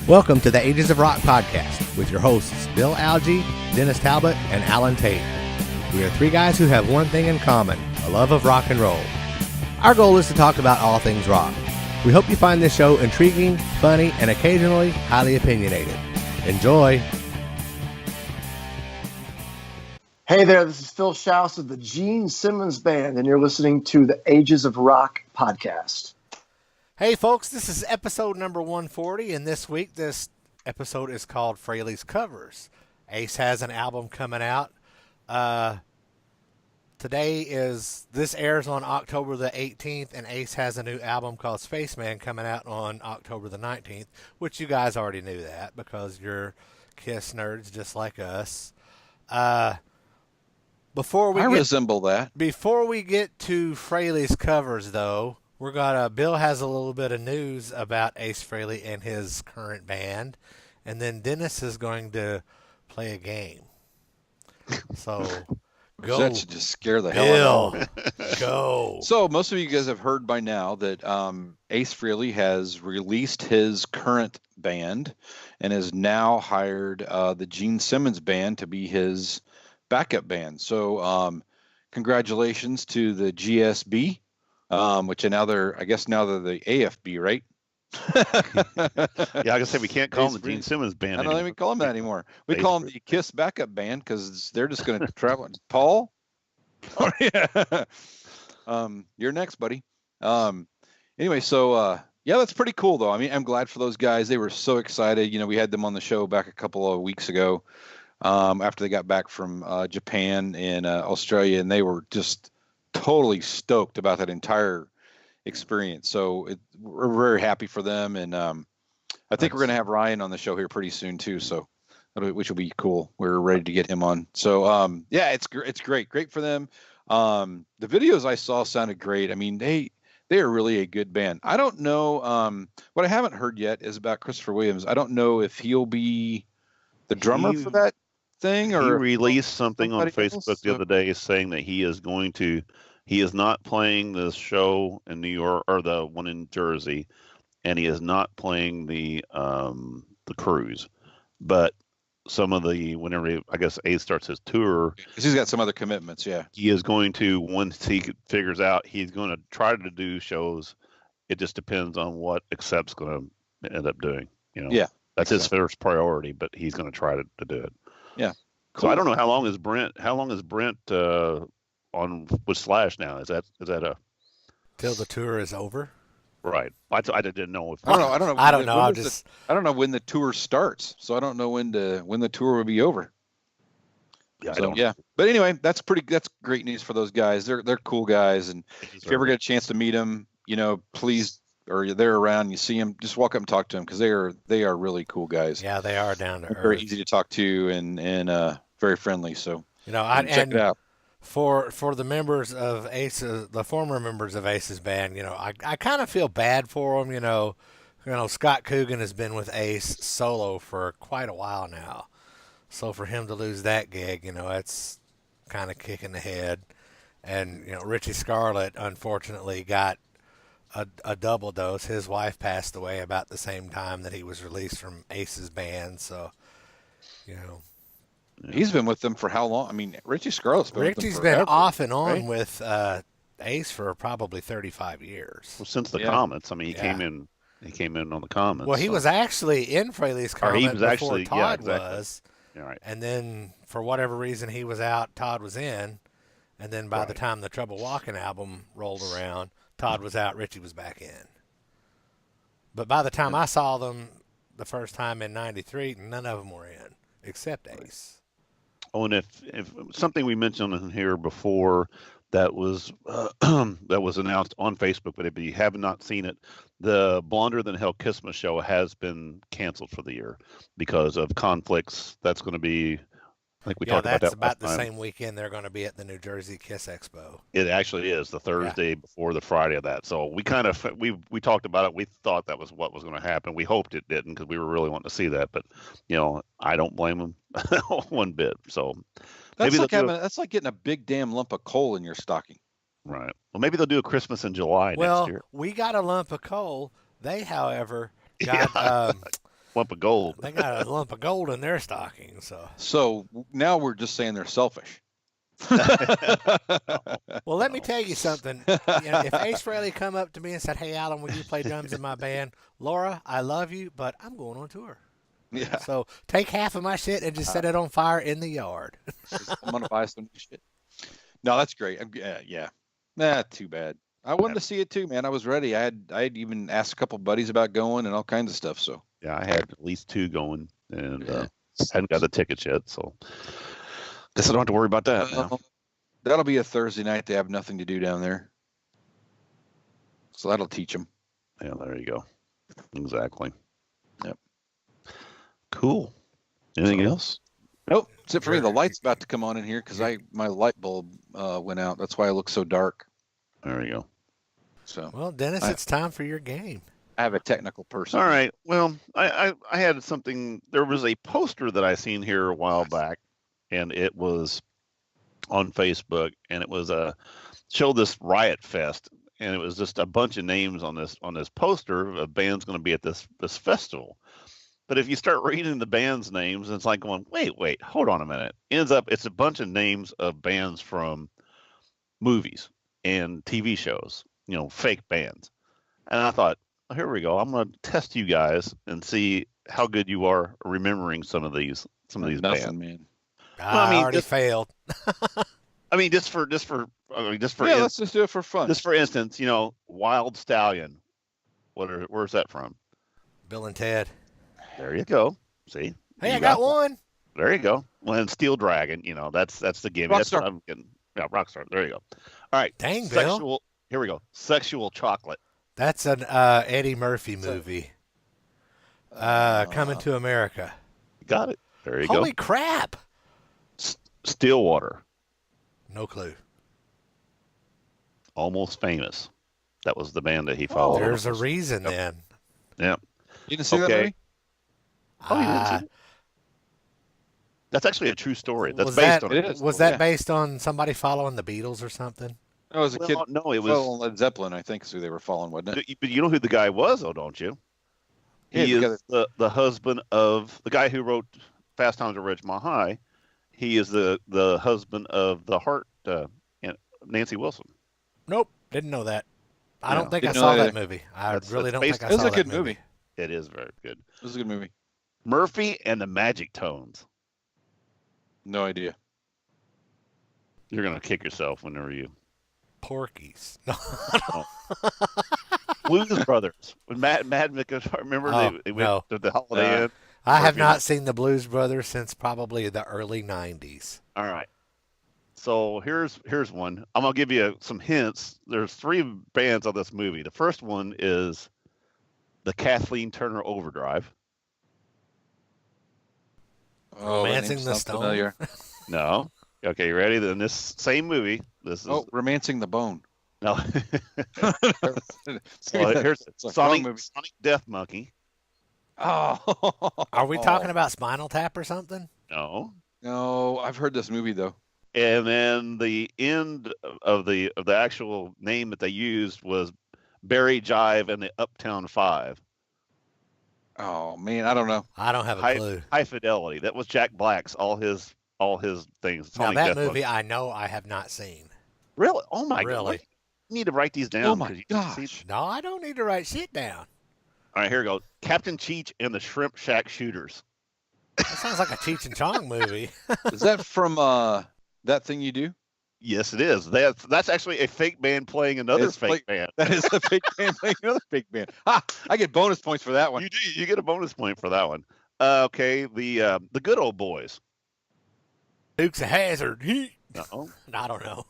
Welcome to the Ages of Rock podcast with your hosts Bill Algie, Dennis Talbot, and Alan Tate. We are three guys who have one thing in common, a love of rock and roll. Our goal is to talk about all things rock. We hope you find this show intriguing, funny, and occasionally highly opinionated. Enjoy! Hey there, this is Phil Schaus of the Gene Simmons Band, and you're listening to the Ages of Rock podcast. Hey folks, this is episode number 140, and this week this episode is called Frehley's Covers. Ace has an album coming out. This airs on October the 18th, and Ace has a new album called Spaceman coming out on October the 19th, which you guys already knew that because you're Kiss nerds just like us. Before we resemble that. Before we get to Frehley's Covers, though, Bill has a little bit of news about Ace Frehley and his current band, and then Dennis is going to play a game. So, go. That should just scare the hell out of me. Go. So, most of you guys have heard by now that Ace Frehley has released his current band and has now hired the Gene Simmons Band to be his backup band. So, congratulations to the GSB. Which now they're the AFB, right? Yeah, I guess we can't call them the Gene Simmons Band. I don't even call them that anymore. We call them the Kiss backup band because they're just going to travel. Paul, you're next, buddy. Anyway, so yeah, that's pretty cool though. I mean, I'm glad for those guys. They were so excited. You know, we had them on the show back a couple of weeks ago after they got back from Japan and Australia, and they were just totally stoked about that entire experience. So we're very happy for them, and I think we're going to have Ryan on the show here pretty soon too. So which will be cool. We're ready to get him on. So yeah, it's great for them. The videos I saw sounded great. I mean, they are really a good band. I don't know. What I haven't heard yet is about Christopher Williams. I don't know if he'll be the drummer for that thing, or he released something on Facebook the other day saying that he is not playing the show in New York or the one in Jersey, and he is not playing the cruise. But whenever I guess Ace starts his tour, because he's got some other commitments. Yeah, he is going to, once he figures out, he's going to try to do shows. It just depends on what Accept's going to end up doing. You know, yeah, that's his first priority, but he's going to try to do it. Yeah. Cool. So I don't know how long is Brent on with Slash now? Is that till the tour is over? Right. I didn't know if I don't know. I don't know. I don't know when the tour starts, so I don't know when the tour will be over. Yeah. But anyway, that's great news for those guys. They're cool guys, and if you ever get a chance to meet them, you know, please, or they're around, you see them, just walk up and talk to them because they are really cool guys. Yeah, they are down to earth. Very easy to talk to and very friendly. So check it out. For the members of Ace's, the former members of Ace's band, you know, I kind of feel bad for them. You know, Scott Coogan has been with Ace solo for quite a while now, so for him to lose that gig, you know, that's kind of kicking the head. And you know, Richie Scarlett unfortunately got a double dose. His wife passed away about the same time that he was released from Ace's band, so you know. He's been with them for how long? I mean, Richie Scarlett's been with them Richie's forever, been off and on right? with Ace for probably 35 years. Well, since the Comets. I mean, he came in on the Comets. Well, he was actually in Frehley's Comet before Todd was. Yeah, right. And then, for whatever reason, he was out, Todd was in. And then by the time the Trouble Walking album rolled around, Todd was out, Richie was back in. But by the time I saw them the first time in 93, none of them were in, except Ace. Oh, and if something we mentioned in here before that was announced on Facebook, but if you have not seen it, the Blonder Than Hell Christmas show has been canceled for the year because of conflicts. That's going to be, I think we talked about that. That's about the same weekend they're going to be at the New Jersey Kiss Expo. It actually is the Thursday before the Friday of that. So we kind of we talked about it. We thought that was what was going to happen. We hoped it didn't because we were really wanting to see that. But you know, I don't blame them one bit. So, That's like that's like getting a big damn lump of coal in your stocking. Right. Well, maybe they'll do a Christmas in July next year. We got a lump of coal. They, however, Yeah. got Lump of gold. they got a lump of gold in their stocking. So now we're just saying they're selfish. Well, let me tell you something. If Ace Frehley come up to me and said, "Hey, Alan, will you play drums in my band?" Laura, I love you, but I'm going on tour. Yeah. So take half of my shit and just set it on fire in the yard. I'm gonna buy some new shit. No, that's great. Yeah. Nah, too bad. I wanted to see it too, man. I was ready. I had even asked a couple buddies about going and all kinds of stuff. So yeah, I had at least 2 going, and hadn't got the tickets yet. So guess I don't have to worry about that now. That'll be a Thursday night. They have nothing to do down there, so that'll teach them. Yeah, there you go. Exactly. Yep. Cool. Anything else? Nope. Except for me, the light's about to come on in here because my light bulb went out. That's why I look so dark. There you go. So Well, Dennis, it's time for your game. I have a technical person. All right. Well, I had something. There was a poster that I seen here a while back, and it was on Facebook, and it was showed this Riot Fest, and it was just a bunch of names on this poster of bands going to be at this festival. But if you start reading the band's names, it's like going, wait, hold on a minute. Ends up it's a bunch of names of bands from movies and TV shows, fake bands. And I thought, here we go. I'm going to test you guys and see how good you are remembering some of these bands. Man. I already failed. I mean, just for let's just do it for fun. Just for instance, Wild Stallion. Where's that from? Bill and Ted. There you go. See? Hey, I got one. There you go. Well, and Steel Dragon, that's the game. That's what I'm getting. Yeah, Rockstar. There you go. All right. Dang, Bill. Here we go. Sexual Chocolate. That's an Eddie Murphy movie. Coming to America. Got it. There you go. Holy crap. Stillwater. No clue. Almost Famous. That was the band that he followed. There's a reason then. Yeah. You didn't see that movie? Oh, you didn't see it? That's actually a true story. That's based on it. Was that based on somebody following the Beatles or something? No, as a kid. No, it was Led Zeppelin, I think, is who they were following, wasn't it? But you know who the guy was, though, don't you? He is the husband of the guy who wrote Fast Times at Ridgemont High. He is the husband of the Heart, Nancy Wilson. Nope, didn't know that. I don't think I saw that movie. I really don't think I saw that movie. It was a good movie. It is very good. It was a good movie. Murphy and the Magic Tones. No idea. You're going to kick yourself whenever you... Porkies. Blues Brothers. When Mad remember they went to the Holiday Inn? I have not seen the Blues Brothers since probably the early 90s. All right. So here's one. I'm going to give you some hints. There's 3 bands on this movie. The first one is the Kathleen Turner Overdrive. Romancing the Stone? Familiar. No. Okay, you ready? Then this same movie. This is Romancing the Bone. No. Here's Sonic Death Monkey. Oh. Are we talking about Spinal Tap or something? No, I've heard this movie though. And then the end of the actual name that they used was Barry Jive and the Uptown 5. Oh man, I don't know. I don't have a clue. High Fidelity. That was Jack Black's all his things. Now that movie I know I have not seen. Really? Oh my god. Really? You need to write these down. Oh my gosh. No, I don't need to write shit down. All right, here we go. Captain Cheech and the Shrimp Shack Shooters. That sounds like a Cheech and Chong movie. Is that from That Thing You Do? Yes, it is. That's actually a fake band playing another fake band. That is a fake band playing another fake band. I get bonus points for that one. You do. You get a bonus point for that one. Okay, the Good Old Boys. Dukes of Hazzard. No. I don't know.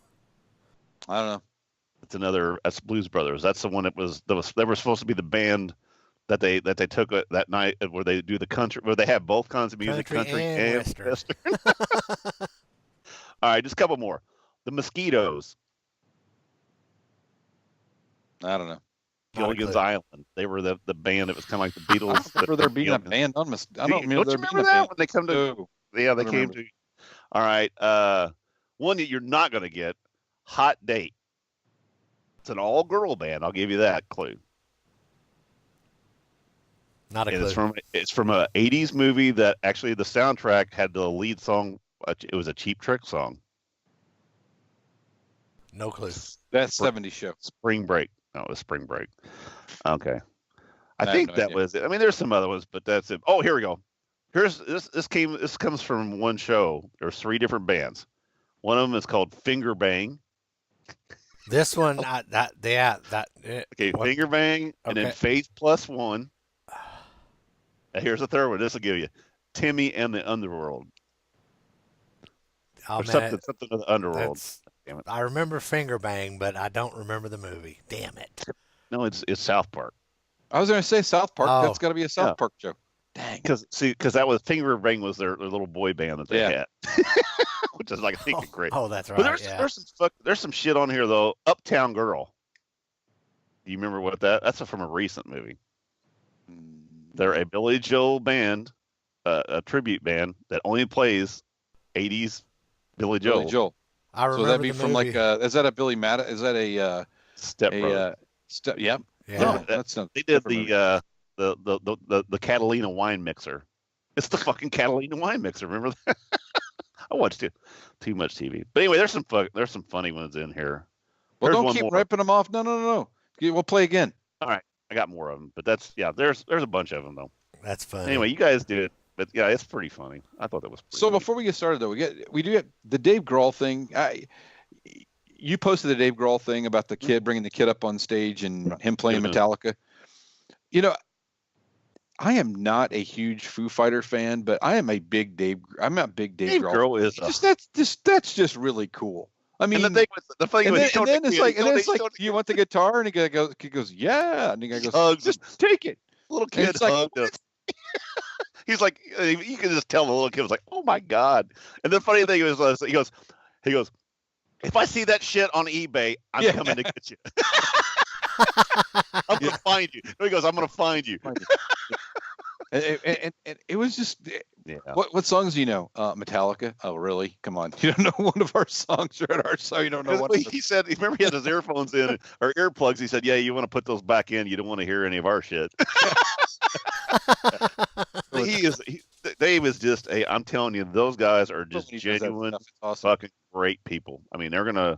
I don't know. That's Blues Brothers. That's the one they were supposed to be the band that they took that night where they do the country, where they have both kinds of music, country and Western. All right, just a couple more. The Mosquitoes. I don't know. Gilligan's Island. They were the band that was kind of like the Beatles. I don't remember there being a band on Mosquitoes. I don't remember that when they come to? Yeah, they came to. All right. One that you're not going to get, Hot Date. It's an all-girl band. I'll give you that clue. Not a And clue. it's from a 80s movie that actually the soundtrack had the lead song. It was a Cheap Trick song. No clue. That's 70s show. Spring Break. No, it was Spring Break. Okay. I have think no that idea. was it. I mean, there's some other ones, but that's it. Oh, here we go. Here's this comes from one show. There's 3 different bands. One of them is called Finger Bang. This one, Okay, what? Finger Bang, and then Okay. Faith Plus One. And here's the third one. This will give you Timmy and the Underworld. Oh, Or man, something of the Underworld. that's. Damn it. I remember Finger Bang, but I don't remember the movie. Damn it. No, it's South Park. I was going to say South Park. Oh. That's got to be a South Yeah. Park show. Dang. Because that was Finger Bang was their little boy band that they Yeah. had, which is like I think great. Oh, that's right. But Yeah. there's some shit on here though. Uptown Girl. Do you remember what that's from a recent movie? They're a Billy Joel band, a tribute band that only plays 80s Billy Joel. Billy Joel. I remember So that'd be the from movie. is that a Billy Madison? Is that a Step Brothers. yeah. Yeah. No, that's not. They did different the Catalina wine mixer. It's the fucking Catalina wine mixer. Remember that? I watched too much TV. But anyway, there's some funny ones in here. Well, Here's don't one keep more. ripping them off. No. We'll play again. All right, I got more of them, but there's a bunch of them though. That's funny. Anyway, you guys do it, but yeah, it's pretty funny. I thought that was pretty So funny. before we get started, though, we do get the Dave Grohl thing. You posted the Dave Grohl thing about the kid bringing the kid up on stage and him playing Mhm. Metallica. You know, I am not a huge Foo Fighter fan, but I'm a big Dave Dave Grohl. Grohl is That's just really cool. I mean, and the thing and was, then it's like, you want the guitar, and he goes, yeah, and the guy goes, hugs just him. take it. little And kid it's like, hugged him. He's like, you can just tell the little kid was like, oh my god. And the funny thing was, he goes, if I see that shit on eBay, I'm Yeah. coming to get you. I'm gonna find you. No, he goes, I'm gonna find you. And it was just, Yeah. what songs do you know? Metallica. Oh, really? Come on, you don't know one of our songs or at our show. You don't know what. He said, remember he had his earphones in or earplugs. He said, yeah, you want to put those back in. You don't want to hear any of our shit. Dave is just I'm telling you, those guys are just He does that genuine, stuff. It's awesome. fucking great people. I mean, they're gonna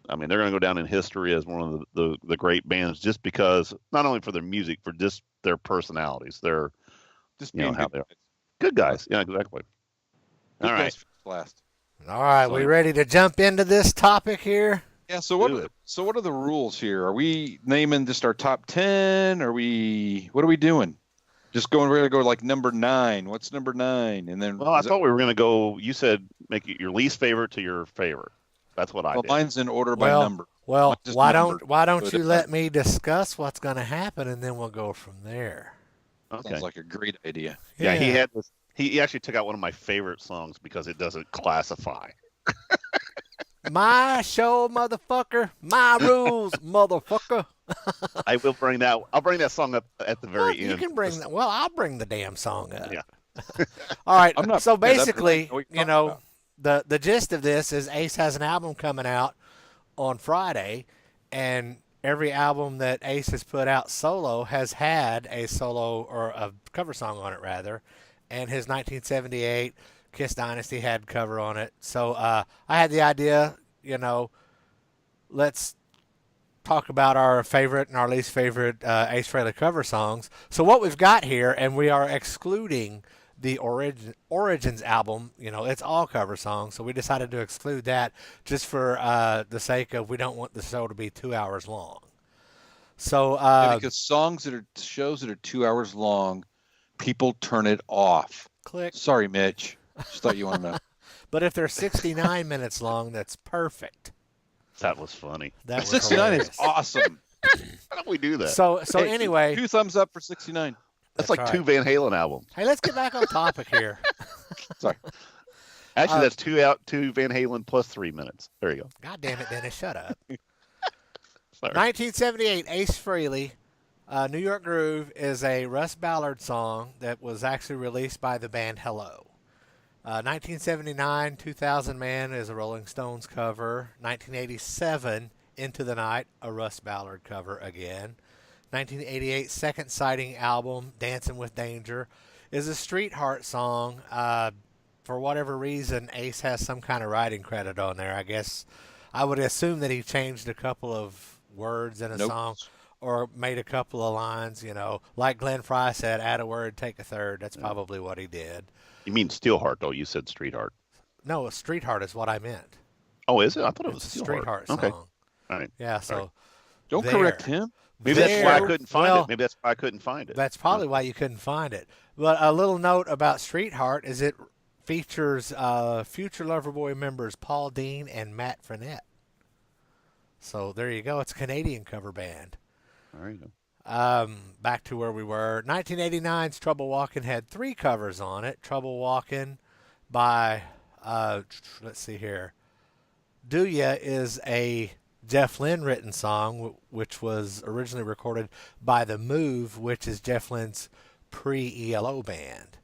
go down in history as one of the great bands just because not only for their music, for just their personalities. They're Just you know being how good they are. guys. Good guys. Yeah, exactly. Good All guys right. first, last. All right, we ready to jump into this topic here? Yeah. So Do what are the rules here? Are we naming just our top 10? What are we doing? Just we're gonna go like number 9. What's number 9? And then Well, I thought we were gonna go. You said make it your least favorite to your favorite. That's what I did. mine's in order by Well, number. Well, Not just why numbered, don't but you it's let me discuss what's going to happen, and then we'll go from there. Okay. Sounds like a great idea. Yeah, he had this. He actually took out one of my favorite songs because it doesn't classify. My show, motherfucker. My rules, motherfucker. I will bring that. I'll bring that song up at the very Well, end. you can bring that. Well, I'll bring the damn song up. Yeah. All right. I'm not So bringing it up, but I basically, know what you're you talking know, about. the gist of this is Ace has an album coming out on Friday, and every album that Ace has put out solo has had a solo or a cover song on it, rather. And his 1978 Kiss Dynasty had cover on it. So I had the idea, let's talk about our favorite and our least favorite Ace Frehley cover songs. So what we've got here, and we are excluding the Origins album, it's all cover songs. So we decided to exclude that just for the sake of we don't want the show to be 2 hours long. So Because shows that are 2 hours long, people turn it off. click. Sorry, Mitch. Just thought you wanted to know. But if they're 69 minutes long, that's perfect. That was funny. That was 69 hilarious. is awesome. How do we do that? So Hey, anyway, 2 thumbs up for 69. That's that's like right. 2 Van Halen albums. Hey, let's get back on topic here. Sorry. Actually, that's 2 Van Halen plus 3 minutes. There you go. God damn it, Dennis, shut up. Sorry. 1978, Ace Frehley, New York Groove is a Russ Ballard song that was actually released by the band Hello. 1979, 2000 Man is a Rolling Stones cover. 1987, Into the Night, a Russ Ballard cover again. 1988, Second Sighting album, Dancing with Danger, is a Street Heart song. For whatever reason, Ace has some kind of writing credit on there. I guess I would assume that he changed a couple of words in a Nope. song or made a couple of lines, like Glenn Fry said, add a word, take a third. That's probably what he did. You mean Steelheart, though? You said Street Heart. No, Street Heart is what I meant. Oh, is it? I thought it was It's a Street Heart song. Okay. All right. Yeah, so Don't there. correct him. Maybe that's why I There- couldn't find well, it. Maybe that's why I couldn't find it. That's probably why you couldn't find it. But a little note about Street Heart is it features future Loverboy members Paul Dean and Matt Frenette. So there you go. It's a Canadian cover band. All right. Back to where we were. 1989's Trouble Walkin' had 3 covers on it. Trouble Walkin' by, let's see here. Do Ya is a Jeff Lynne written song, which was originally recorded by The Move, which is Jeff Lynne's pre-ELO band.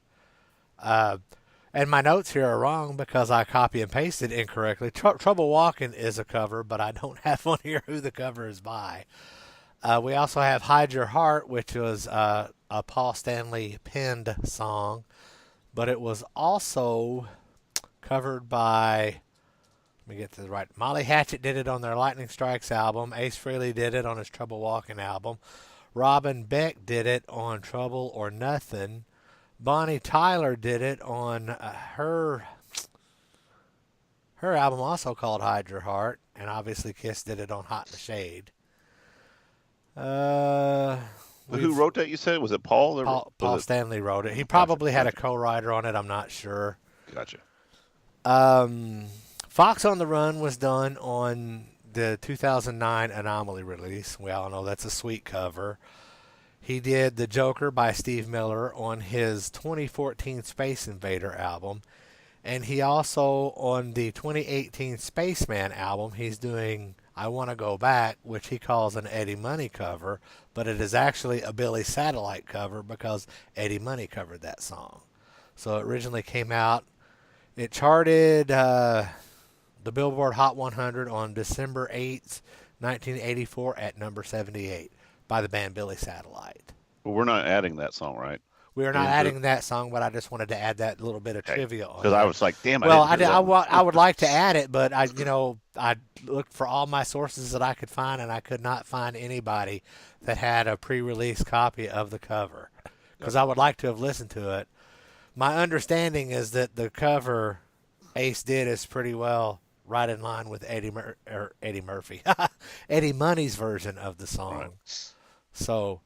And my notes here are wrong because I copy and pasted incorrectly. Trouble Walkin' is a cover, but I don't have on here who the cover is by. We also have Hide Your Heart, which was a Paul Stanley penned song, but it was also covered by, let me get to the right, Molly Hatchet did it on their Lightning Strikes album. Ace Frehley did it on his Trouble Walkin' album. Robin Beck did it on Trouble or Nothing. Bonnie Tyler did it on her album also called Hide Your Heart, and obviously Kiss did it on Hot in the Shade. Who wrote that? You said was it Paul? Paul Stanley wrote it. He probably had a co-writer on it. I'm not sure. Gotcha. Fox on the Run was done on the 2009 Anomaly release. We all know that's a sweet cover. He did The Joker by Steve Miller on his 2014 Space Invader album. And he also, on the 2018 Spaceman album, he's doing I Want to Go Back, which he calls an Eddie Money cover, but it is actually a Billy Satellite cover because Eddie Money covered that song. So it originally came out, it charted the Billboard Hot 100 on December 8th, 1984 at number 78 by the band Billy Satellite. Well, we're not adding that song, right? We are not adding that song, but I just wanted to add that little bit of trivia on it. Because I was like, damn, well, I would like to add it, but I looked for all my sources that I could find, and I could not find anybody that had a pre-release copy of the cover. Because I would like to have listened to it. My understanding is that the cover Ace did is pretty well right in line with Eddie Murphy, Eddie Money's version of the song. Right. So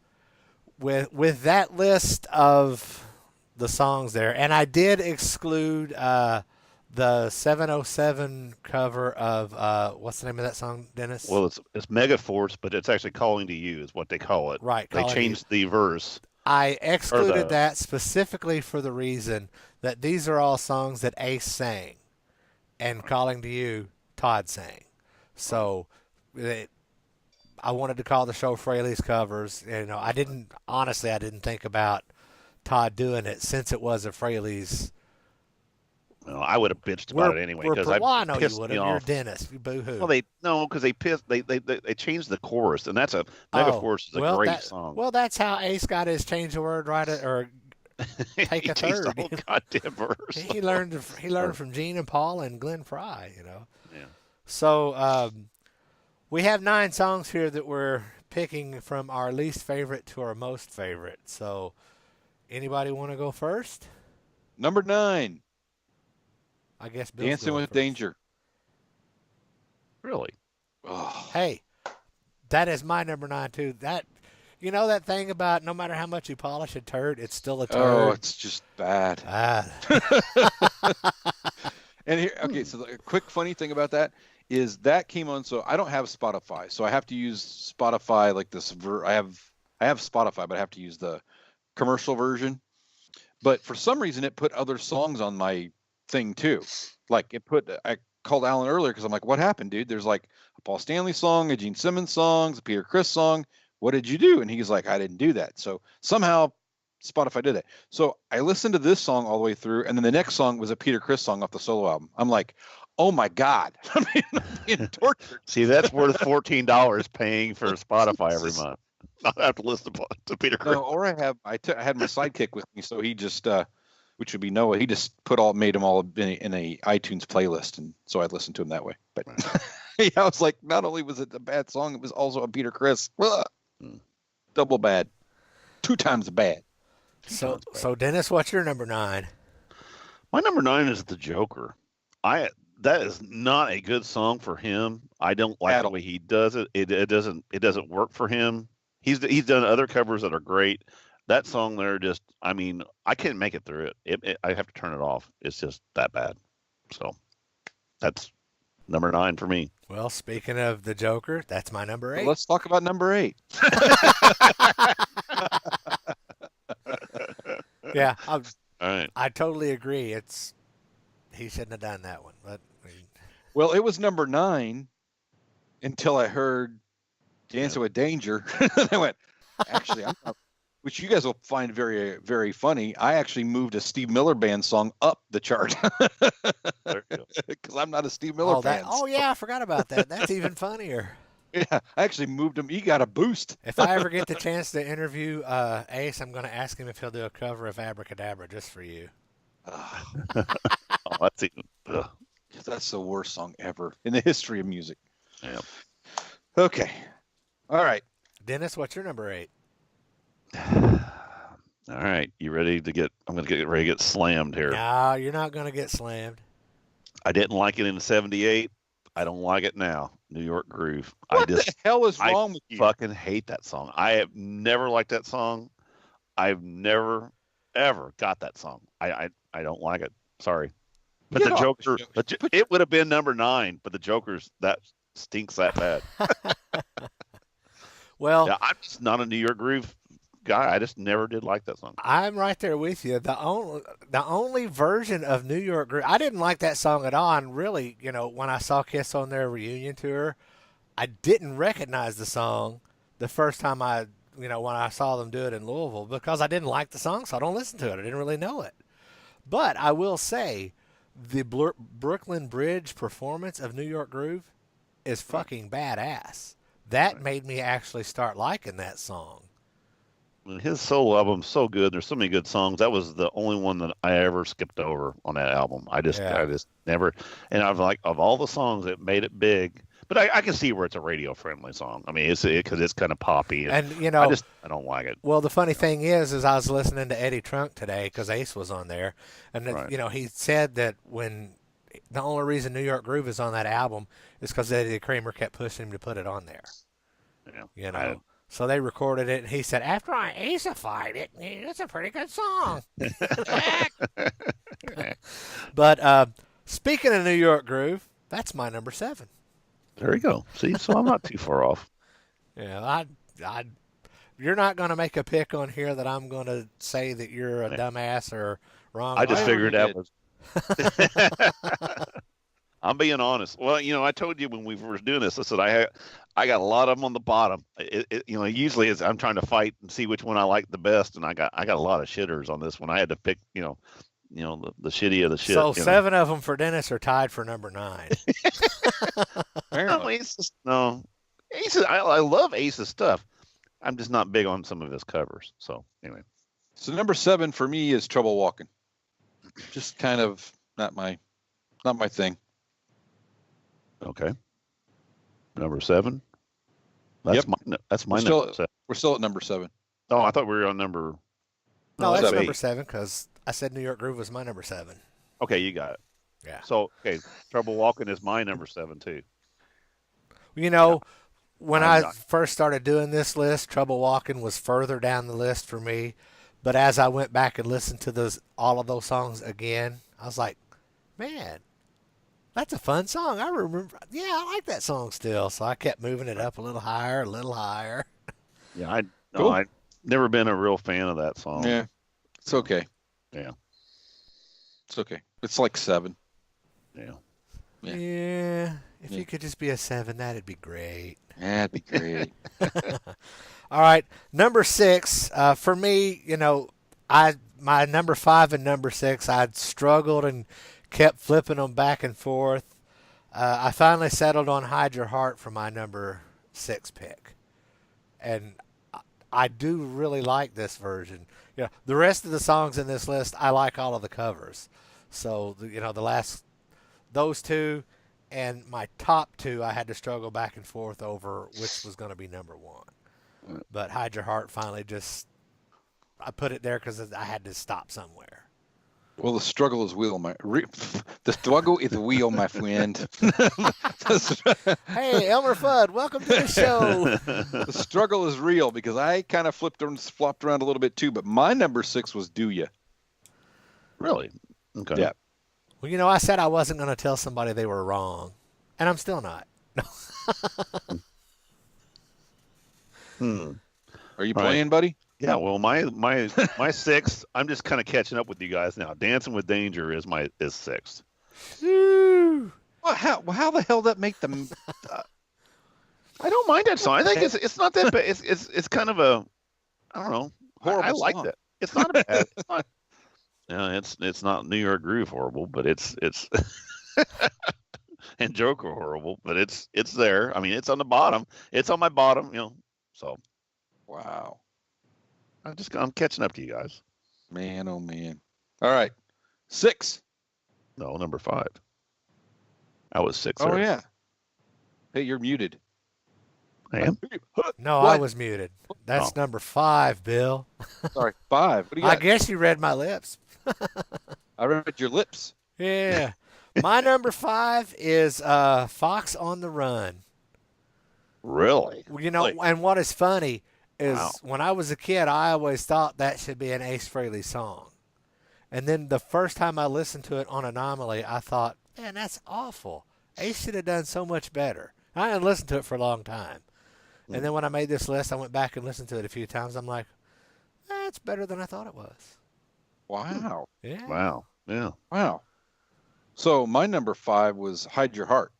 with that list of the songs there, and I did exclude the 707 cover of what's the name of that song, Dennis? Well, it's Megaforce, but it's actually Calling to You is what they call it. Right. They changed the verse. I excluded that specifically for the reason that these are all songs that Ace sang, and Calling to You, Todd sang. So I wanted to call the show Frehley's covers. I didn't think about Todd doing it since it was a Frehley's. Well, I would have bitched about it anyway because I know you would have. You're Dennis. Boo hoo. Well, because they changed the chorus, and that's Megaforce is a great song. Well, that's how Ace got his change the word right or take a third. The whole goddamn verse. He learned from Gene and Paul and Glenn Fry. Yeah. So we have 9 songs here that we're picking from our least favorite to our most favorite. So anybody want to go first? Number 9. I guess Bill's Dancing going with first. Danger. Really? Oh. Hey, that is my number 9 too. That that thing about no matter how much you polish a turd, it's still a turd. Oh, it's just bad. And here, okay, so the quick funny thing about that is that came on. So I don't have Spotify, so I have to use Spotify like this. I have Spotify, but I have to use the commercial version. But for some reason, it put other songs on my thing too. Like I called Alan earlier because I'm like, what happened, dude? There's like a Paul Stanley song, a Gene Simmons song, a Peter Criss song. What did you do? And he's like, I didn't do that. So somehow Spotify did it. So I listened to this song all the way through, and then the next song was a Peter Criss song off the solo album. I'm like, oh my God. I mean, I'm being tortured. See, that's worth $14 paying for Spotify every month. Not have to listen to Peter Criss. No, or I had my sidekick with me, so he just which would be Noah. He just made them all in a iTunes playlist, and so I'd listen to him that way. But yeah, I was like, not only was it a bad song, it was also a Peter Criss. Double bad, 2 times bad. So Dennis, what's your number 9? My number 9 is the Joker. That is not a good song for him. I don't like the way he does it. It doesn't work for him. He's done other covers that are great. That song there, just, I mean, I can't make it through it. I have to turn it off. It's just that bad. So that's number 9 for me. Well, speaking of the Joker, that's my number 8. Well, let's talk about number 8. Yeah, all right. I totally agree. He shouldn't have done that one. But well, it was number 9 until I heard Dancing with Danger. And I went, actually, I'm not, which you guys will find very, very funny. I actually moved a Steve Miller Band song up the chart because I'm not a Steve Miller fan. Oh, yeah, I forgot about that. That's even funnier. Yeah, I actually moved him. He got a boost. If I ever get the chance to interview Ace, I'm going to ask him if he'll do a cover of Abracadabra just for you. That's the worst song ever in the history of music. Yeah. Okay. All right. Dennis, what's your number 8? All right. You ready to get? I'm going to get ready to get slammed here. No, you're not going to get slammed. I didn't like it in '78. I don't like it now. New York Groove. What the hell is wrong with you? I fucking hate that song. I have never liked that song. I've never ever got that song. I don't like it. Sorry. But the Joker, it would have been number 9, but the Joker's that stinks that bad. Well, yeah, I'm just not a New York Groove guy. I just never did like that song. I'm right there with you. The only version of New York Groove, I didn't like that song at all. And really, when I saw Kiss on their reunion tour, I didn't recognize the song the first time when I saw them do it in Louisville because I didn't like the song, so I don't listen to it. I didn't really know it. But I will say, the Brooklyn Bridge performance of New York Groove is fucking badass. That made me actually start liking that song. His solo album's so good. There's so many good songs. That was the only one that I ever skipped over on that album. I just never. And I've of all the songs that made it big. But I can see where it's a radio friendly song. I mean, because it's kind of poppy. And I don't like it. Well, the funny thing is I was listening to Eddie Trunk today because Ace was on there, and he said that when the only reason New York Groove is on that album is because Eddie Kramer kept pushing him to put it on there. Yeah. So they recorded it, and he said, after I Ace-ified it, it's a pretty good song. But speaking of New York Groove, that's my number 7. There you go. See, so I'm not too far off. Yeah, you're not going to make a pick on here that I'm going to say that you're a dumbass or wrong. I just figured that was. I'm being honest. Well, I told you when we were doing this, I said I got a lot of them on the bottom. Usually I'm trying to fight and see which one I like the best, and I got a lot of shitters on this one. I had to pick, the shitty of the shit. So 7 of them for Dennis are tied for number 9. No, Ace. I love Ace's stuff. I'm just not big on some of his covers. So anyway. So number 7 for me is Trouble Walking. Just kind of not my thing. Okay. Number 7. That's my number 7. We're still at number 7. Oh, I thought we were on number. No, that's number 7 because I said New York Groove was my number 7. Okay, you got it. Yeah. So Trouble Walking is my number 7 too. When I first started doing this list, Trouble Walking was further down the list for me. But as I went back and listened to all of those songs again, I was like, man, that's a fun song. I remember, I like that song still. So I kept moving it up a little higher. Yeah, I've never been a real fan of that song. Yeah, it's okay. Yeah. It's okay. It's like 7. Yeah. If you could just be a 7, that'd be great. That'd be great. All right. Number 6, for me, my number 5 and number 6, I'd struggled and kept flipping them back and forth. I finally settled on Hide Your Heart for my number 6 pick, and I do really like this version. The rest of the songs in this list, I like all of the covers. So the last those two, and my top two, I had to struggle back and forth over which was going to be number 1. But Hide Your Heart finally I put it there because I had to stop somewhere. Well, the struggle is real, the struggle is real, my friend. Hey, Elmer Fudd, welcome to the show. The struggle is real because I kind of flopped around a little bit too, but my number 6 was Do Ya. Really? Okay. Yeah. Well, I said I wasn't going to tell somebody they were wrong, and I'm still not. Are you playing, buddy? Yeah, well, my 6th, I'm just kind of catching up with you guys now. Dancing with Danger is 6th. Woo. Well, how the hell that make them? I don't mind that song. I think it's not that bad. It's kind of a, I don't know. Horrible I like song. that. It's not a bad. It's not. It's not New York Groove horrible, but it's and Joker horrible, but it's there. I mean, it's on the bottom. It's on my bottom, So Wow. I'm catching up to you guys. Man, oh man. All right. 6. No, number 5. I was 6. Oh there. yeah. Hey, you're muted. I am. No, What? I was muted. That's number 5, Bill. Sorry, 5. What do you I got? guess you read my lips. I read your lips. Yeah. My number 5 is Fox on the Run. Really? Well, and what is funny is Wow. when I was a kid, I always thought that should be an Ace Frehley song. And then the first time I listened to it on Anomaly, I thought, man, that's awful. Ace should have done so much better. I hadn't listened to it for a long time. And then when I made this list, I went back and listened to it a few times. I'm like, that's better than I thought it was. Wow. Yeah. Wow. Yeah. Wow. So my number 5 was Hide Your Heart.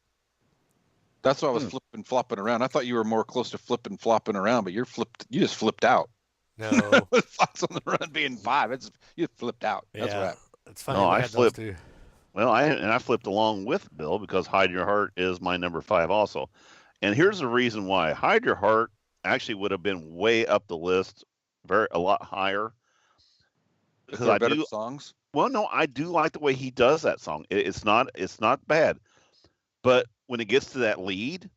That's why I was flipping, flopping around. I thought you were more close to flipping, flopping around, but you just flipped out. No. With Fox on the Run being 5, you flipped out. That's Yeah. what happened. It's funny. No, we I had those flipped. two. Well, I flipped along with Bill because Hide Your Heart is my number 5 also. And here's the reason why. Hide Your Heart actually would have been way up the list, a lot higher. Because I better songs. Well, no, I do like the way he does that song. It's not bad. But when it gets to that lead,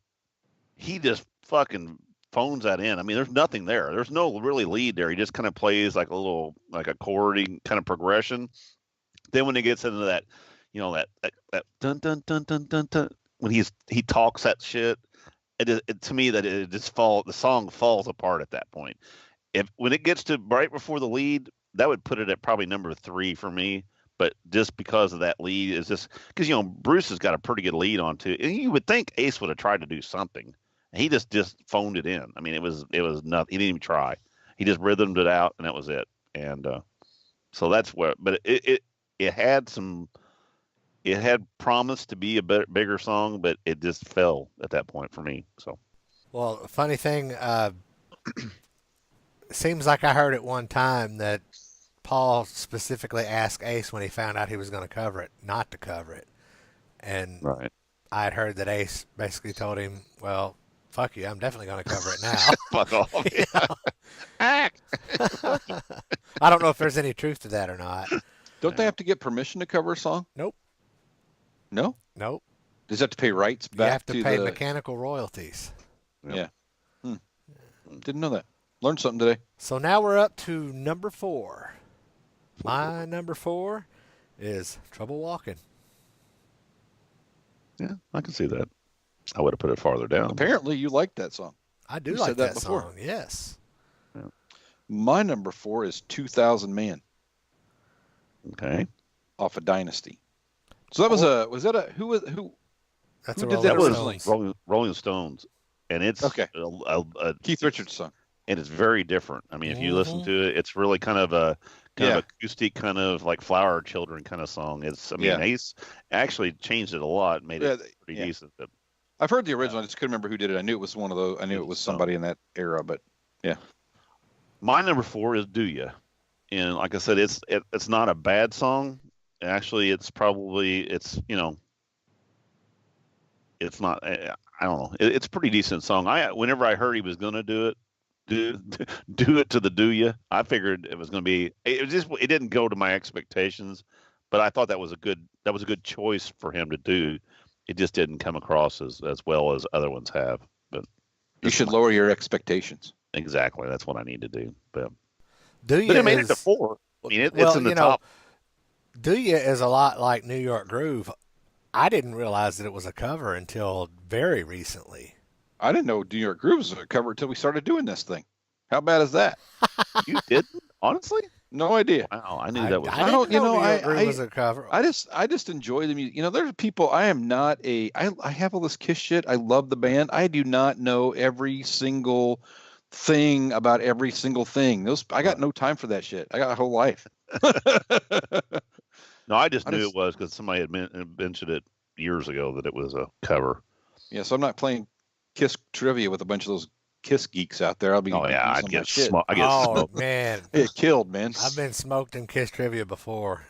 he just fucking phones that in. I mean, there's nothing there. There's no really lead there. He just kind of plays like a chording kind of progression. Then when it gets into that, that dun dun dun dun dun dun, when he talks that shit, to me the song falls apart at that point. When it gets to right before the lead, that would put it at probably number 3 for me. But just because of that lead is just because Bruce has got a pretty good lead on too, and you would think Ace would have tried to do something. He just phoned it in. I mean, it was nothing. He didn't even try. He just rhythmed it out, and that was it. And so that's what. But it had promise to be a bigger song, but it just fell at that point for me. So. Well, funny thing, seems like I heard at one time that Paul specifically asked Ace when he found out he was going to cover it, not to cover it. And Right. I had heard that Ace basically told him, well, fuck you, I'm definitely going to cover it now. Fuck off. I don't know if there's any truth to that or not. Don't they have to get permission to cover a song? Nope. No? Nope. Does that have to pay rights You back have to pay mechanical royalties. Yeah. Didn't know that. Learned something today. So now we're up to number 4. My number 4 is Trouble Walking. Yeah, I can see that. I would have put it farther down. Apparently, you liked that song. I do You like said that that before. song, yes. My number 4 is 2,000 Man Okay. off of Dynasty. So that was who That's Who a did Rolling that That was Stones. Rolling Stones, and it's Okay. Keith Richards song. and it's very different. I mean, if you listen to it, it's really kind of of acoustic, kind of like Flower Children kind of song. Ace actually changed it a lot, made it pretty decent. But I've heard the original. I just couldn't remember who did it. I knew it was one of those. I knew it was somebody in that era, but my number 4 is Do Ya. And like I said, it's not a bad song. Actually, it's it's not. I don't know. It's a pretty decent song. Whenever I heard he was going to do it, do do it to the do ya. I figured it was going to be. It didn't go to my expectations, but I thought that was a good choice for him to do. It just didn't come across as well as other ones have. But you should lower your expectations. Exactly. That's what I need to do. But it made it to 4. I mean, it's in the top. Do Ya is a lot like New York Groove. I didn't realize that it was a cover until very recently. I didn't know New York Groove was a cover until we started doing this thing. How bad is that? You didn't? Honestly? No idea. Wow, I knew that was. I don't know. New York Groove was a cover. I just enjoy the music. You know, there's people. I am not a. I have all this Kiss shit. I love the band. I do not know every single thing about every single thing. I got no time for that shit. I got a whole life. No, I just knew it was because somebody had mentioned it years ago that it was a cover. Yeah, so I'm not playing Kiss trivia with a bunch of those Kiss geeks out there. I'll be. Oh yeah, I get smoked. Man, I get killed, man. I've been smoked in Kiss trivia before.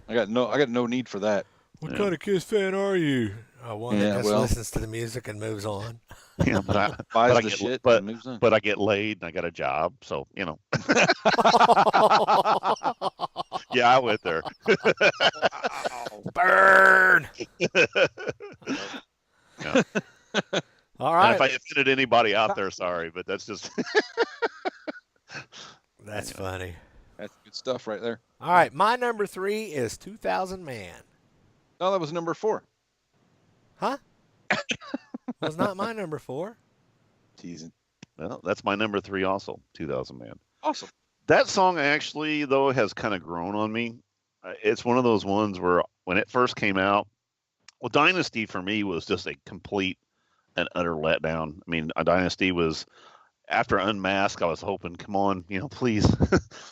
I got no need for that. What kind of Kiss fan are you? One that just listens to the music and moves on. Yeah, but I get laid and I got a job, so you know. Yeah, I went there. Burn. Yeah. All right. And if I offended anybody out there, sorry, but that's just. That's funny. That's good stuff right there. All right, my number 3 is 2000 Man. No, that was number 4. Huh? Was not my number 4. Teasing. Well, that's my number 3 also, 2000 Man. Awesome. That song actually, though, has kind of grown on me. It's one of those ones where when it first came out, well, Dynasty for me was just a complete and utter letdown. I mean, Dynasty was, after Unmasked, I was hoping, come on, please,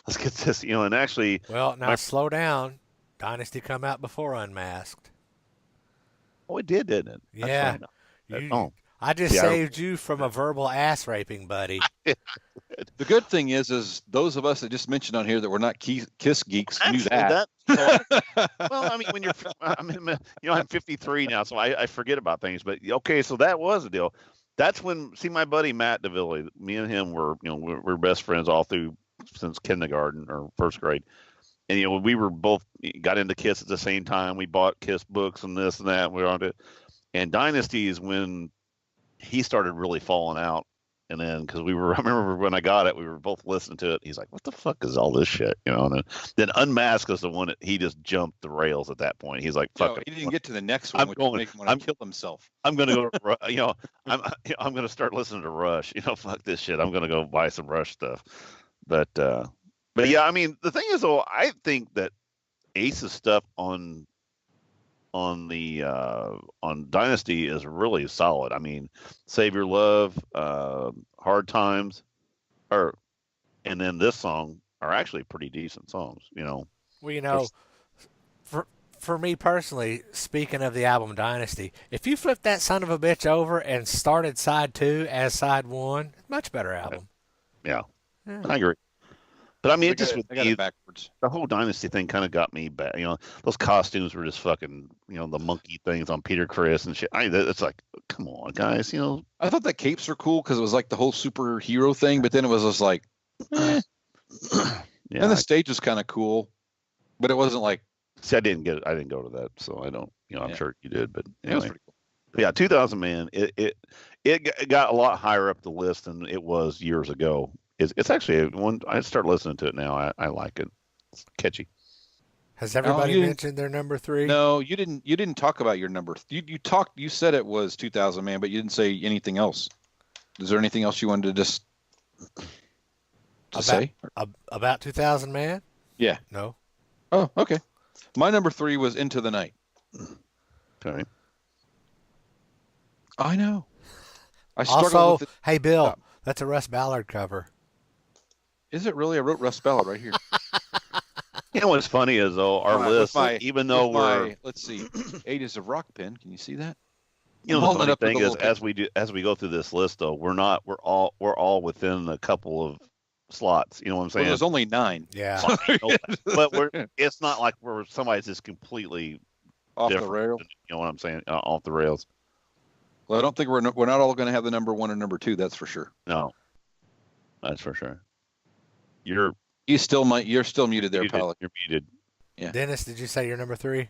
let's get this, and actually. Well, now slow down. Dynasty come out before Unmasked. Oh, it did, didn't it? Yeah. I just saved you from a verbal ass raping, buddy. The good thing is those of us that just mentioned on here that were not Kiss geeks knew that. Well, I mean, when I'm 53 now, so I forget about things. But okay, so that was the deal. That's when, my buddy Matt DeVille, me and him we're best friends all through since kindergarten or first grade. And we were both got into Kiss at the same time. We bought Kiss books and this and that. We were on it. And Dynasty is when he started really falling out. And then because I remember when I got it, we were both listening to it. He's like, "What the fuck is all this shit?" And then Unmasked is the one that he just jumped the rails at that point. He's like, "Fuck it." He didn't get to the next one, which would make him want to kill himself. I'm gonna go. I'm gonna start listening to Rush. Fuck this shit. I'm gonna go buy some Rush stuff. But yeah, I mean, the thing is, though, I think that Ace's stuff on Dynasty is really solid. I mean, Save Your Love, Hard Times, and then this song are actually pretty decent songs. Well, for me personally, speaking of the album Dynasty, if you flip that son of a bitch over and started side 2 as side 1, much better album. Yeah. I agree. But I mean, I got it backwards. The whole Dynasty thing kind of got me back. Those costumes were just fucking, the monkey things on Peter Criss and shit. It's like, come on, guys. I thought the capes were cool because it was like the whole superhero thing, but then it was just like, Yeah, and the stage was kind of cool, but it wasn't like. See, I didn't go to that, so I don't. I'm sure you did, but anyway. It was pretty cool. Yeah, 2000 Man. It got a lot higher up the list than it was years ago. It's actually one. I start listening to it now. I like it. It's catchy. Has everybody mentioned their number 3? No, you didn't. You didn't talk about your number. You talked. You said it was 2000 Man, but you didn't say anything else. Is there anything else you wanted to just say about 2000 Man? Yeah. No. Oh, okay. My number 3 was Into the Night. Okay. I know. Also, hey Bill, that's a Russ Ballard cover. Is it really? I wrote Russ Ballard right here. What's funny is, though, our list, even though let's see, 80s of Rock pen. Can you see that? The funny thing is, as we go through this list, though, we're all within a couple of slots. You know what I'm Well, saying? there's only 9. Yeah. But it's not like we're somebody's just completely Off the different. rail. You know what I'm saying? Off the rails. Well, I don't think we're not all going to have the number 1 or number 2. That's for sure. No, that's for sure. You're You're still muted there, muted. Pollock. You're muted. Yeah. Dennis, did you say you're number 3?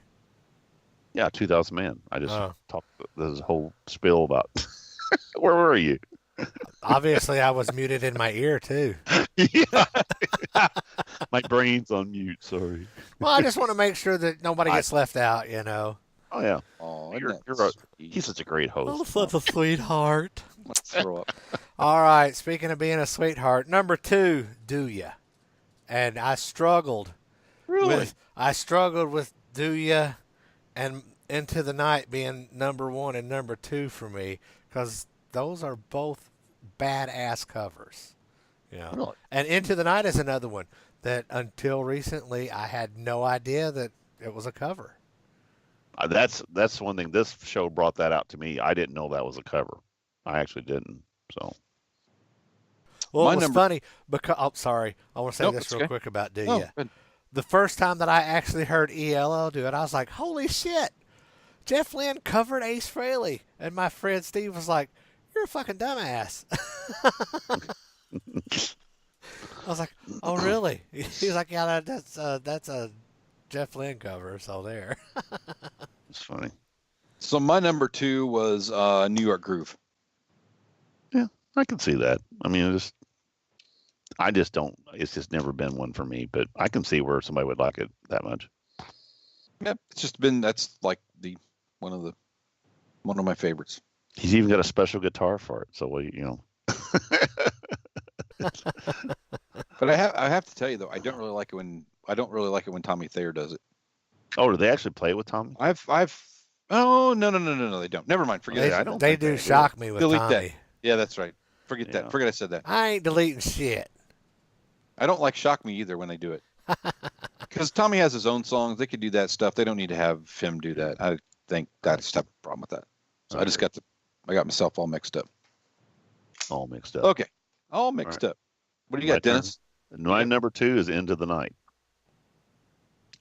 Yeah, 2,000 Man. I just Oh. talked this whole spiel about where were you? Obviously, I was muted in my ear too. Yeah. My brain's on mute. Sorry. Well, I just want to make sure that nobody gets left out. You know. Oh yeah. Oh, He's such a great Oh, host. such a sweetheart. Let's throw up. All right. Speaking of being a sweetheart, number 2, Do Ya? And I struggled. Really? I struggled with Do Ya and Into the Night being number 1 and number 2 for me because those are both badass covers. You know. Really? And Into the Night is another one that until recently I had no idea that it was a cover. That's one thing. This show brought that out to me. I didn't know that was a cover. I actually didn't. So. Well, it was funny because sorry, I want to say Nope, this it's real okay. quick about Do Oh, Ya. good. The first time that I actually heard ELO do it, I was like, "Holy shit!" Jeff Lynne covered Ace Frehley, and my friend Steve was like, "You're a fucking dumbass." I was like, "Oh, really?" He's like, "Yeah, that's a Jeff Lynne cover." So there. It's funny. So my number 2 was New York Groove. Yeah, I can see that. I mean, I just don't. It's just never been one for me. But I can see where somebody would like it that much. Yeah, it's just that's like one of my favorites. He's even got a special guitar for it. So you know. But I have to tell you though, I don't really like it when Tommy Thayer does it. Oh, do they actually play with Tommy? Oh no, they don't. Never mind, forget They, it. I don't they think do they shock me with Delete Tommy. that. Yeah, that's right. Forget Yeah. that. Forget I said that. I ain't deleting shit. I don't like Shock Me either when they do it. Because Tommy has his own songs. They could do that stuff. They don't need to have him do that. I think I just have a problem with that. So I got myself all mixed up. All mixed up. Okay. All mixed up. What do you got, My turn. Dennis? My number 2 is Into the Night.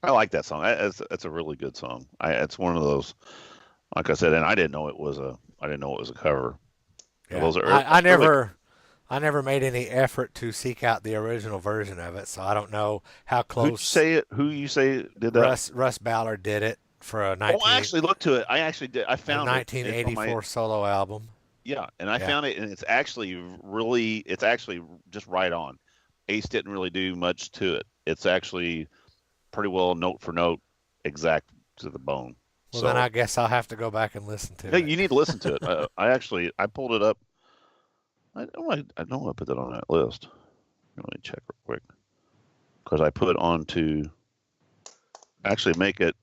I like that song. That's a really good song. It's one of those, like I said, and I didn't know it was a cover. Yeah. Those are I never made any effort to seek out the original version of it, so I don't know how close. Who you say did that? Russ Ballard did it for a 19. I actually looked to it. I actually did. I found 1984 solo album. Yeah, and I found it, and it's actually just right on. Ace didn't really do much to it. It's actually pretty well note for note, exact to the bone. Well, then I guess I'll have to go back and listen to Hey, it. you need to listen to it. I pulled it up. I know I put that on that list. Let me check real quick. Because I put actually make it,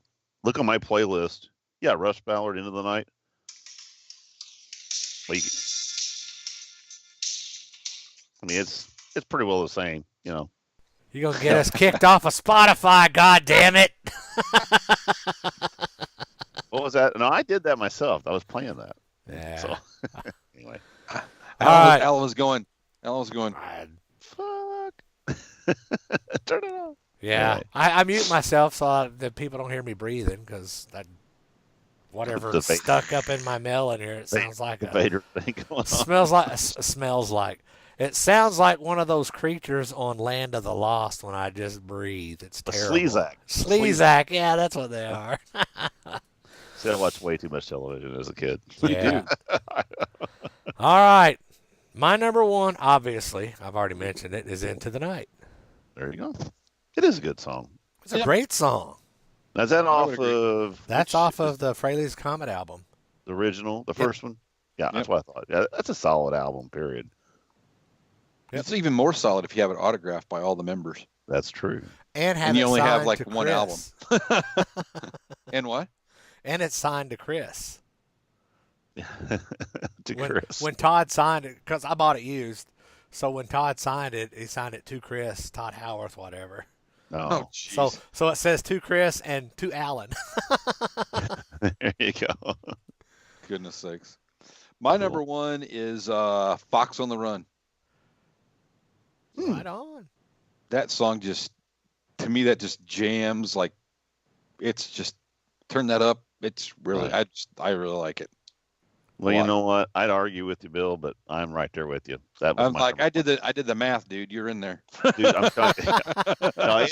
look on my playlist. Yeah, Russ Ballard, Into the Night. Well, it's pretty well the same, you know. You're going to get us kicked off of Spotify, God damn it. What was that? No, I did that myself. I was playing that. Yeah. So, anyway. Alan was going. Fuck. Turn it off. Yeah. Anyway. I mute myself so that people don't hear me breathing because whatever's stuck up in my melon here, it sounds like the Vader thing going on. smells like. It sounds like one of those creatures on Land of the Lost when I just breathe. It's terrible. Sleazak. Yeah, that's what they are. See, I watched way too much television as a kid. Yeah. All right. My number 1, obviously, I've already mentioned it, is Into the Night. There you go. It is a good song. It's a great song. Now, is that off of... That's off of the Frehley's Comet album. The original? The first one? Yeah, that's what I thought. Yeah, that's a solid album, period. Yep. It's even more solid if you have it autographed by all the members. That's true. And you only have like one album. And what? And it's signed to Chris. Chris. When Todd signed it, because I bought it used, so when Todd signed it, he signed it to Chris, Todd Howarth, whatever. Oh, so it says to Chris and to Alan. There you go. Goodness sakes. My number 1 is Fox on the Run. Right on. That song to me, that just jams. Like, it's just, turn that up. It's really, Right. I really like it. Well, Why? you know what? I'd argue with you, Bill, but I'm right there with you. That was I'm my like, number one. I did the math, dude. You're in there. Dude, I'm telling you. No,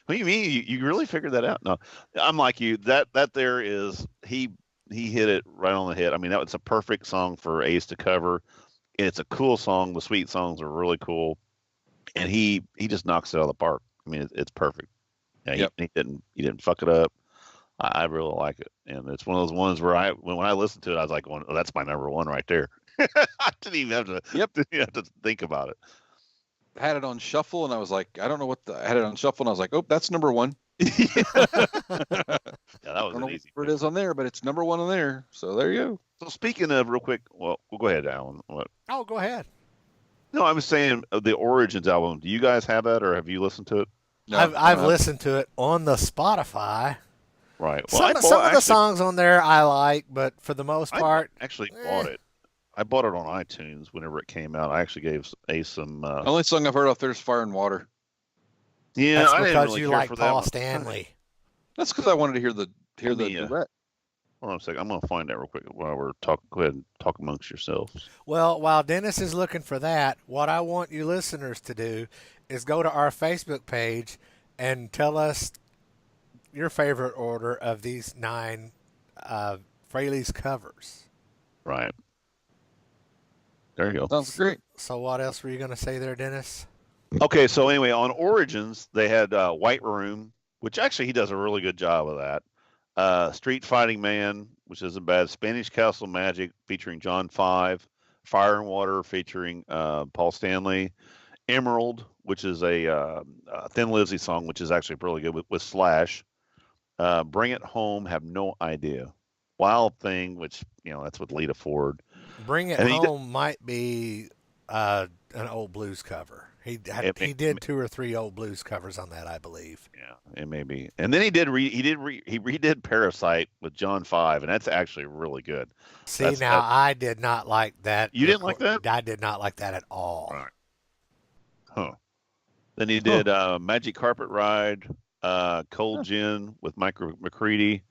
what do you mean? You really figured that out? No, I'm like you. That there is he hit it right on the head. I mean, that was a perfect song for Ace to cover. It's a cool song. The sweet songs are really cool, and he just knocks it out of the park. I mean, it's perfect. Yeah, Yep. he didn't fuck it up. I really like it, and it's one of those ones where when I listened to it, I was like, "Oh, that's my number one right there." I didn't even have to. Yep. Didn't even have to think about it. Had it on shuffle, and I was like, I don't know what I had it on shuffle, and I was like, oh, that's number one. Yeah, that I was don't know an easy. where it is on there, but it's number one on there. So there you go. So speaking of, real quick, well, go ahead, Alan. What? Oh, go ahead. No, I was saying the Origins album. Do you guys have that, or have you listened to it? No, I've listened to it on the Spotify. Right. Well, Some of the songs on there I like, but for the most part, I actually bought it. I bought it on iTunes whenever it came out. I actually gave Ace some. The only song I've heard off there is Fire and Water. Yeah, that's I didn't because really you care like for that Paul one. Stanley. That's because I wanted to hear the Yeah. duet. Hold on a second. I'm going to find that real quick while we're talking. Go ahead and talk amongst yourselves. Well, while Dennis is looking for that, what I want you listeners to do is go to our Facebook page and tell us your favorite order of these 9 Frehley's covers. Right. There you go. Sounds great. So what else were you going to say there, Dennis? Okay, so anyway, on Origins, they had White Room, which actually he does a really good job of that. Street Fighting Man, which isn't bad. Spanish Castle Magic featuring John Five. Fire and Water featuring Paul Stanley. Emerald, which is a Thin Lizzy song, which is actually really good with Slash. Bring It Home, have no idea. Wild Thing, which, that's with Lita Ford. Bring It Home might be an old blues cover. He did 2 or 3 old blues covers on that, I believe. Yeah, it may be. And then he redid Parasite with John Five, and that's actually really good. See, I did not like that. You didn't like that? I did not like that at all. Right. Huh. Then he did Magic Carpet Ride, Cold Gin with Mike McCready,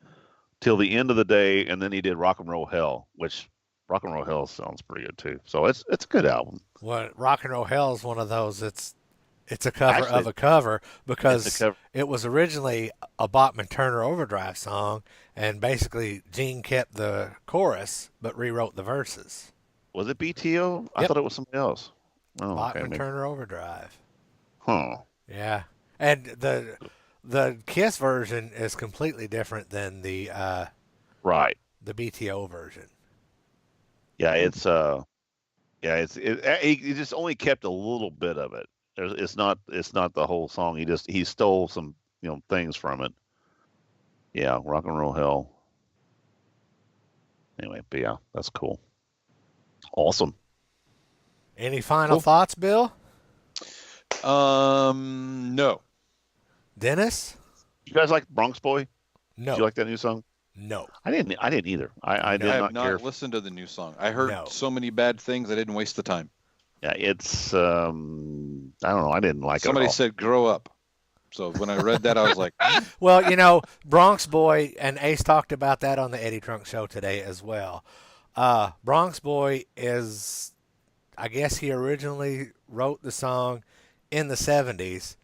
Till the End of the Day, and then he did Rock and Roll Hell, which Rock and Roll Hell sounds pretty good too. So it's a good album. Well, Rock and Roll Hell is one of those. It's a cover of a cover because it was originally a Bachman Turner Overdrive song, and basically Gene kept the chorus but rewrote the verses. Was it BTO? I thought it was somebody else. Oh, Bachman Turner Overdrive. Huh. Yeah, and the Kiss version is completely different than the right, the BTO version. Yeah, it just only kept a little bit of it. It's not the whole song. He stole some things from it. Yeah, Rock and Roll Hell. Anyway, but yeah, that's cool. Awesome. Any final thoughts, Bill? No. Dennis? You guys like Bronx Boy? No. Did you like that new song? No. I didn't either. I did have not care. Listened to the new song. I heard so many bad things I didn't waste the time. Yeah, it's I don't know. I didn't like Somebody it. Somebody said grow up. So when I read that, I was like, well, Bronx Boy, and Ace talked about that on the Eddie Trunk Show today as well. Bronx Boy is, I guess he originally wrote the song in the 70s,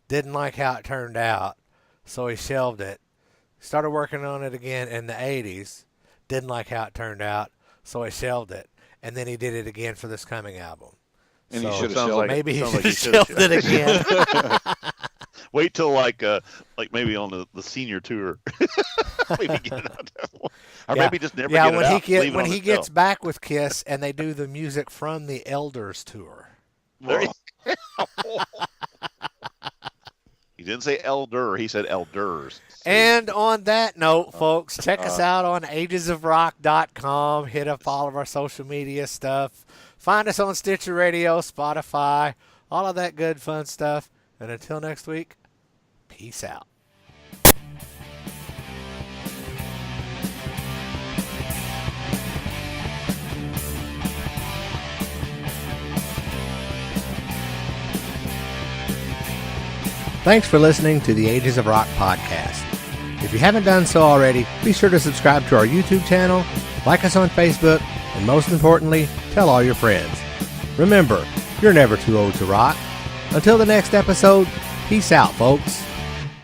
didn't like how it turned out, so he shelved it. Started working on it again in the 80s, didn't like how it turned out, so he shelved it. And then he did it again for this coming album. And he should have shelved it. Maybe he should have shelved it again. Wait till like maybe on the senior tour. Maybe get it out that one. Or maybe just never get it out. When he gets back with Kiss and they do the music from the Elders tour. He didn't say elder, he said elders. And on that note, folks, check us out on agesofrock.com. Hit up all of our social media stuff. Find us on Stitcher Radio, Spotify, all of that good fun stuff. And until next week, peace out. Thanks for listening to the Ages of Rock podcast. If you haven't done so already, be sure to subscribe to our YouTube channel, like us on Facebook, and most importantly, tell all your friends. Remember, you're never too old to rock. Until the next episode, peace out, folks.